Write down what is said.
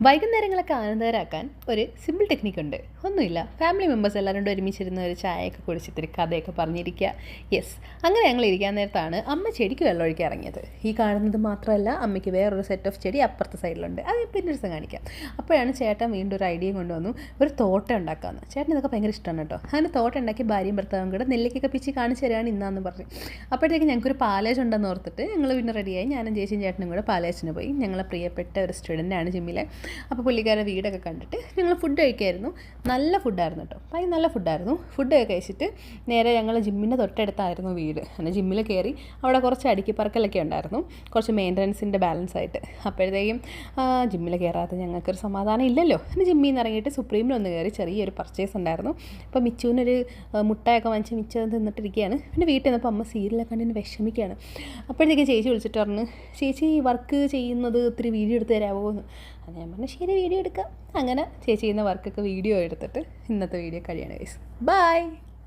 വൈകുന്നേരങ്ങളൊക്കെ ആനന്ദകരമാക്കാൻ ഒരു സിമ്പിൾ ടെക്നിക്കുണ്ട്. ഒന്നുമില്ല, family members എല്ലാവരും കൂടെ ഒരുമിച്ചിരുന്ന് ഒരു ചായയൊക്കെ കുടിച്ച് ഇത്തിരി കഥയൊക്കെ പറഞ്ഞിരിക്കുക. യെസ്, അങ്ങനെ ഞങ്ങൾ ഇരിക്കാൻ നേരത്താണ് അമ്മ ചെടിക്ക് വെള്ളം ഒഴിക്കാൻ ഇറങ്ങിയത്. ഈ കാണുന്നത് മാത്രമല്ല, അമ്മയ്ക്ക് വേറൊരു സെറ്റ് ഓഫ് ചെടി അപ്പുറത്തെ സൈഡിലുണ്ട്. അത് പിന്നെ ദിവസം കാണിക്കാം. അപ്പോഴാണ് ചേട്ടൻ വീണ്ടും ഒരു ഐഡിയ കൊണ്ടുവന്നു, ഒരു തോട്ടം ഉണ്ടാക്കാമെന്ന്. ചേട്ടൻ ഇതൊക്കെ ഭയങ്കര ഇഷ്ടമാണ് കേട്ടോ. അങ്ങനെ തോട്ടം ഉണ്ടാക്കി ഭാര്യയും ഭർത്താവും കൂടെ നെല്ലിക്കൊക്കെ പിച്ച് കാണിച്ചു തരാണ് ഇന്നാന്ന് പറഞ്ഞു. അപ്പോഴത്തേക്ക് ഞങ്ങൾക്കൊരു പാലേജ് ഉണ്ടെന്ന് ഓർത്തിട്ട് ഞങ്ങൾ പിന്നെ റെഡിയായി. ഞാനും ചേച്ചിയും ചേട്ടനും കൂടെ പാലേജിന് പോയി. ഞങ്ങളെ പ്രിയപ്പെട്ട ഒരു സ്റ്റുഡൻ്റാണ് ജിമ്മിലെ. അപ്പോൾ പുള്ളിക്കാരുടെ വീടൊക്കെ കണ്ടിട്ട് ഞങ്ങൾ ഫുഡ് കഴിക്കായിരുന്നു. നല്ല ഫുഡായിരുന്നു കേട്ടോ, ഭയങ്കര നല്ല ഫുഡായിരുന്നു. ഫുഡൊക്കെ കഴിച്ചിട്ട് നേരെ ഞങ്ങൾ ജിമ്മിൻ്റെ തൊട്ടടുത്തായിരുന്നു വീട്. അങ്ങനെ ജിമ്മിൽ കയറി അവിടെ കുറച്ച് അടുക്കിപ്പറക്കലൊക്കെ ഉണ്ടായിരുന്നു, കുറച്ച് മെയിൻ്റനൻസിൻ്റെ ബാലൻസ് ആയിട്ട്. അപ്പോഴത്തേക്കും ജിമ്മിൽ കയറാതെ ഞങ്ങൾക്കൊരു സമാധാനം ഇല്ലല്ലോ. പിന്നെ ജിമ്മിൽ നിന്ന് ഇറങ്ങിയിട്ട് സുപ്രീമിലൊന്ന് കയറി ചെറിയൊരു പർച്ചേസ് ഉണ്ടായിരുന്നു. അപ്പോൾ മിച്ചുവിനൊരു മുട്ടയൊക്കെ വാങ്ങിച്ച് മിച്ചം തിന്നിട്ടിരിക്കുകയാണ്. പിന്നെ വീട്ടിൽ നിന്നപ്പോൾ അമ്മ സീരിയലൊക്കെ കണ്ടിന് വിഷമിക്കുകയാണ്. അപ്പോഴത്തേക്കും ചേച്ചി വിളിച്ചിട്ട് പറഞ്ഞു, ചേച്ചി വർക്ക് ചെയ്യുന്നത് ഒത്തിരി വീഡിയോ എടുത്ത് തരാമോ എന്ന്. അത് ഞാൻ പറഞ്ഞു ശരി, വീഡിയോ എടുക്കാം. അങ്ങനെ ചേച്ചി ചെയ്യുന്ന വർക്കൊക്കെ വീഡിയോ എടുത്തിട്ട് ഇന്നത്തെ വീഡിയോ കഴിയാണ് ഗൈസ്. ബൈ.